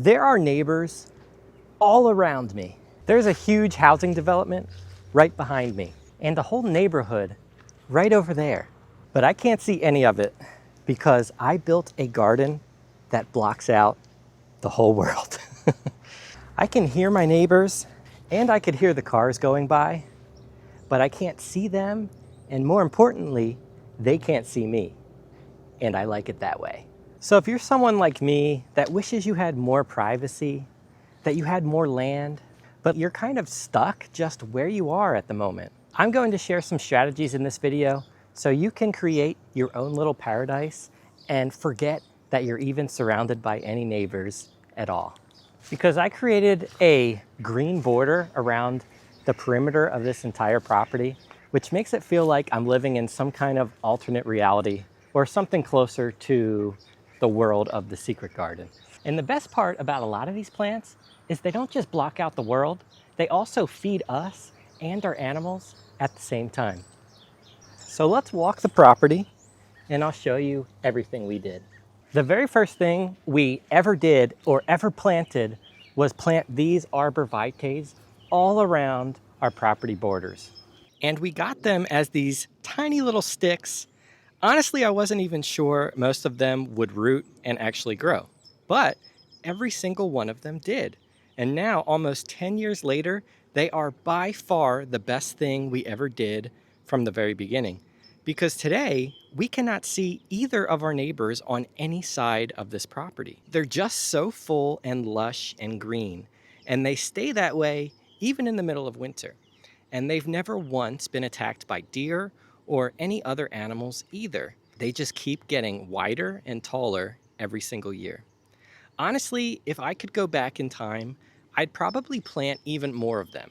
There are neighbors all around me. There's a huge housing development right behind me and a whole neighborhood right over there. But I can't see any of it because I built a garden that blocks out the whole world. I can hear my neighbors and I could hear the cars going by, but I can't see them, and more importantly, they can't see me. And I like it that way. So if you're someone like me that wishes you had more privacy, that you had more land, but you're kind of stuck just where you are at the moment, I'm going to share some strategies in this video so you can create your own little paradise and forget that you're even surrounded by any neighbors at all. Because I created a green border around the perimeter of this entire property, which makes it feel like I'm living in some kind of alternate reality or something closer to the world of the secret garden. And the best part about a lot of these plants is they don't just block out the world, they also feed us and our animals at the same time. So let's walk the property and I'll show you everything we did. The very first thing we ever did or ever planted was plant these Arborvitaes all around our property borders. And we got them as these tiny little sticks. Honestly, I wasn't even sure most of them would root and actually grow, but every single one of them did. And now, almost 10 years later, they are by far the best thing we ever did from the very beginning. Because today, we cannot see either of our neighbors on any side of this property. They're just so full and lush and green, and they stay that way even in the middle of winter. And they've never once been attacked by deer or any other animals either. They just keep getting wider and taller every single year. Honestly, if I could go back in time, I'd probably plant even more of them.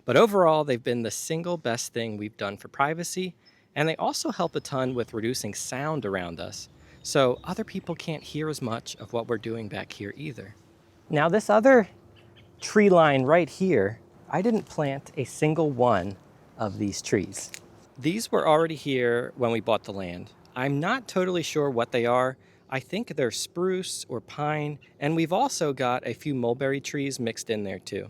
But overall, they've been the single best thing we've done for privacy, and they also help a ton with reducing sound around us, so other people can't hear as much of what we're doing back here either. Now this other tree line right here, I didn't plant a single one of these trees. These were already here when we bought the land. I'm not totally sure what they are. I think they're spruce or pine, and we've also got a few mulberry trees mixed in there too.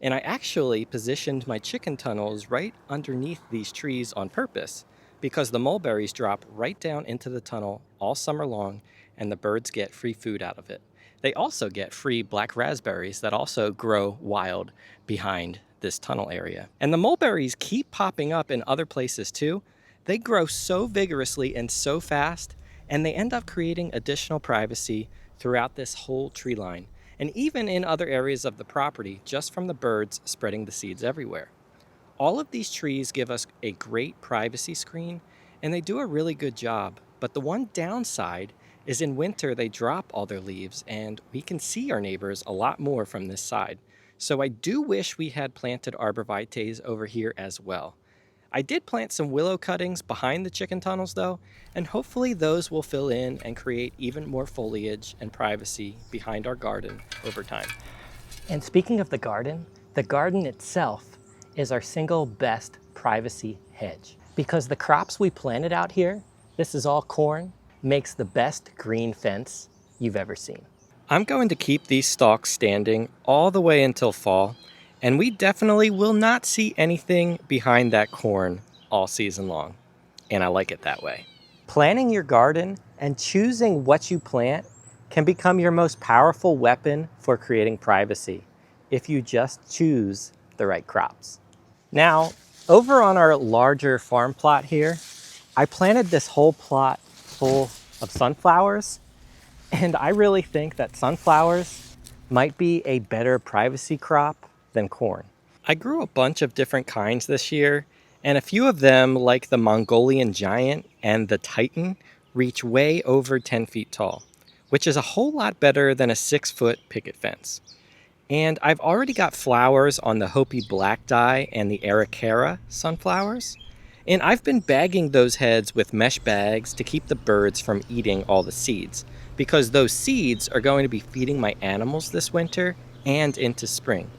And I actually positioned my chicken tunnels right underneath these trees on purpose because the mulberries drop right down into the tunnel all summer long and the birds get free food out of it. They also get free black raspberries that also grow wild behind this tunnel area. And the mulberries keep popping up in other places too. They grow so vigorously and so fast, and they end up creating additional privacy throughout this whole tree line, and even in other areas of the property just from the birds spreading the seeds everywhere. All of these trees give us a great privacy screen, and they do a really good job, but the one downside is in winter they drop all their leaves and we can see our neighbors a lot more from this side. So I do wish we had planted Arborvitaes over here as well. I did plant some willow cuttings behind the chicken tunnels though, and hopefully those will fill in and create even more foliage and privacy behind our garden over time. And speaking of the garden itself is our single best privacy hedge. Because the crops we planted out here, this is all corn, makes the best green fence you've ever seen. I'm going to keep these stalks standing all the way until fall, and we definitely will not see anything behind that corn all season long. And I like it that way. Planning your garden and choosing what you plant can become your most powerful weapon for creating privacy if you just choose the right crops. Now, over on our larger farm plot here, I planted this whole plot full of sunflowers. And I really think that sunflowers might be a better privacy crop than corn. I grew a bunch of different kinds this year, and a few of them, like the Mongolian giant and the Titan, reach way over 10 feet tall, which is a whole lot better than a 6-foot picket fence. And I've already got flowers on the Hopi black dye and the Arikara sunflowers. And I've been bagging those heads with mesh bags to keep the birds from eating all the seeds, because those seeds are going to be feeding my animals this winter and into spring.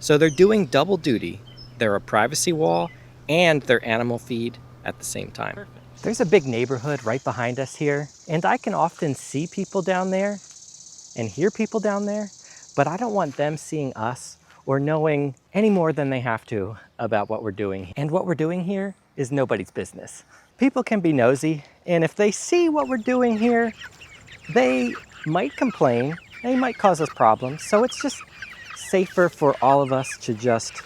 So they're doing double duty. They're a privacy wall and they're animal feed at the same time. Perfect. There's a big neighborhood right behind us here, and I can often see people down there and hear people down there, but I don't want them seeing us or knowing any more than they have to about what we're doing. And what we're doing here is nobody's business. People can be nosy, and if they see what we're doing here, they might complain, they might cause us problems. So it's just safer for all of us to just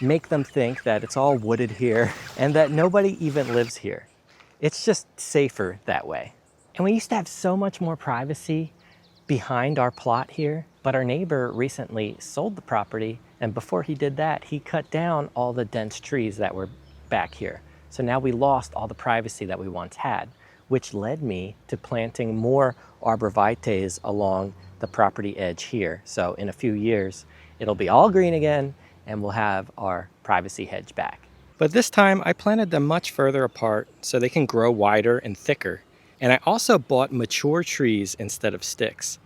make them think that it's all wooded here and that nobody even lives here. It's just safer that way. And we used to have so much more privacy behind our plot here, but our neighbor recently sold the property, and before he did that, he cut down all the dense trees that were back here. So now we lost all the privacy that we once had, which led me to planting more Arborvitaes along the property edge here. So in a few years, it'll be all green again, and we'll have our privacy hedge back. But this time I planted them much further apart so they can grow wider and thicker. And I also bought mature trees instead of sticks.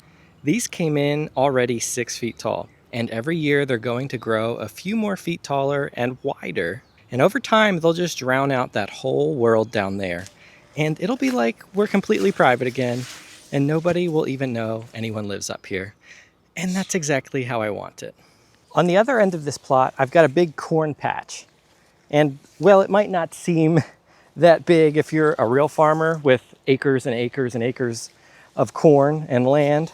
These came in already 6 feet tall, and every year they're going to grow a few more feet taller and wider. And over time, they'll just drown out that whole world down there. And it'll be like we're completely private again, and nobody will even know anyone lives up here. And that's exactly how I want it. On the other end of this plot, I've got a big corn patch. And well, it might not seem that big if you're a real farmer with acres and acres and acres of corn and land,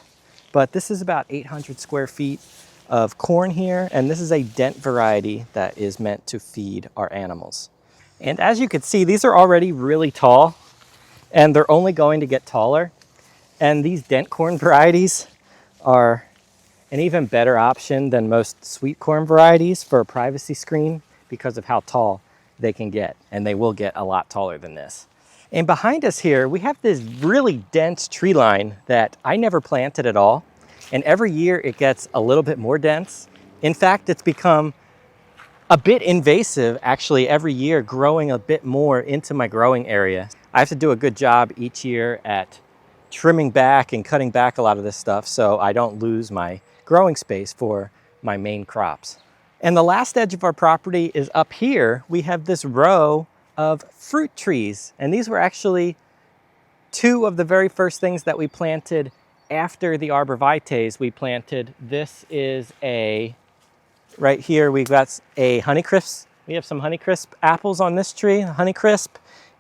but this is about 800 square feet of corn here, and this is a Dent variety that is meant to feed our animals. And as you can see, these are already really tall, and they're only going to get taller. And these Dent corn varieties are an even better option than most sweet corn varieties for a privacy screen because of how tall they can get, and they will get a lot taller than this. And behind us here, we have this really dense tree line that I never planted at all. And every year it gets a little bit more dense. In fact, it's become a bit invasive actually every year, growing a bit more into my growing area. I have to do a good job each year at trimming back and cutting back a lot of this stuff so I don't lose my growing space for my main crops. And the last edge of our property is up here. We have this row of fruit trees, and these were actually two of the very first things that we planted after the Arborvitaes we planted. This is right here we've got a Honeycrisp. We have some Honeycrisp apples on this tree, Honeycrisp,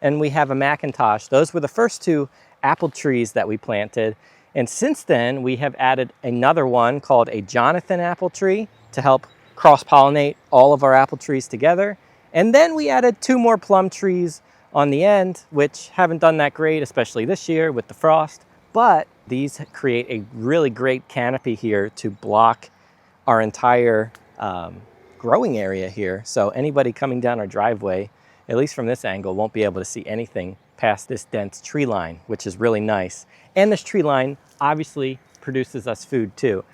and we have a Macintosh. Those were the first two apple trees that we planted. And since then, we have added another one called a Jonathan apple tree to help cross-pollinate all of our apple trees together. And then we added two more plum trees on the end, which haven't done that great, especially this year with the frost. But these create a really great canopy here to block our entire growing area here. So anybody coming down our driveway, at least from this angle, won't be able to see anything past this dense tree line, which is really nice. And this tree line obviously produces us food too.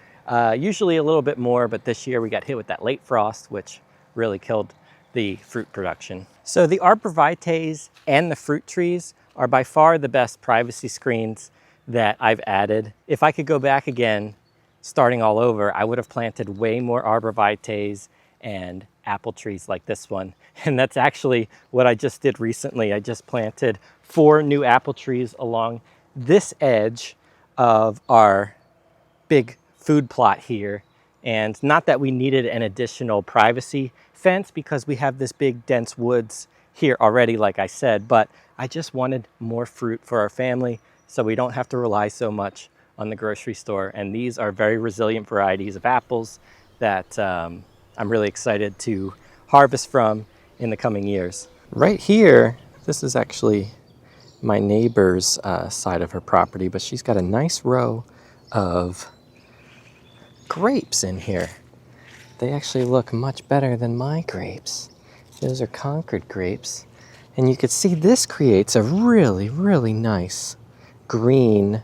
Usually a little bit more, but this year we got hit with that late frost, which really killed the fruit production. So the Arborvitaes and the fruit trees are by far the best privacy screens that I've added. If I could go back again, starting all over, I would have planted way more Arborvitaes and apple trees like this one. And that's actually what I just did recently. I just planted 4 new apple trees along this edge of our big food plot here. And not that we needed an additional privacy fence because we have this big dense woods here already, like I said, but I just wanted more fruit for our family so we don't have to rely so much on the grocery store. And these are very resilient varieties of apples that I'm really excited to harvest from in the coming years. Right here, this is actually my neighbor's side of her property, but she's got a nice row of grapes in here. They actually look much better than my grapes. Those are Concord grapes. And you can see this creates a really, really nice green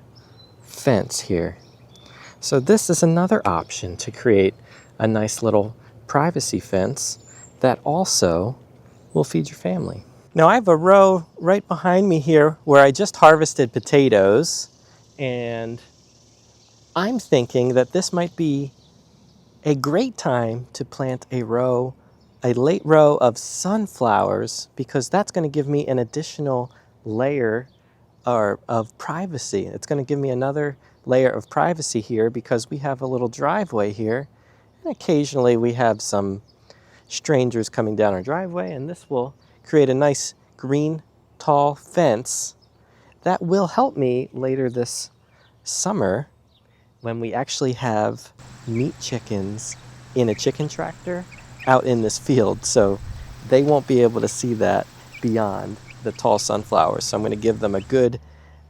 fence here. So this is another option to create a nice little privacy fence that also will feed your family. Now I have a row right behind me here where I just harvested potatoes, and I'm thinking that this might be a great time to plant a late row of sunflowers, because that's going to give me an additional layer of privacy. It's going to give me another layer of privacy here because we have a little driveway here. And occasionally we have some strangers coming down our driveway, and this will create a nice green, tall fence that will help me later this summer when we actually have meat chickens in a chicken tractor out in this field. So they won't be able to see that beyond the tall sunflowers. So I'm going to give them a good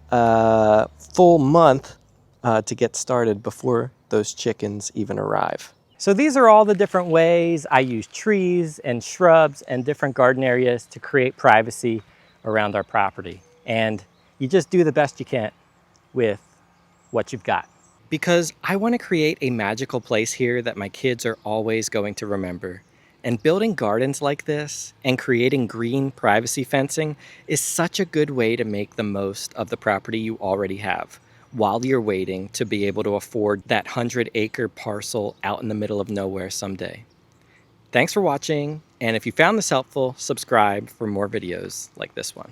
full month to get started before those chickens even arrive. So these are all the different ways I use trees and shrubs and different garden areas to create privacy around our property. And you just do the best you can with what you've got. Because I want to create a magical place here that my kids are always going to remember. And building gardens like this and creating green privacy fencing is such a good way to make the most of the property you already have while you're waiting to be able to afford that 100-acre parcel out in the middle of nowhere someday. Thanks for watching, and if you found this helpful, subscribe for more videos like this one.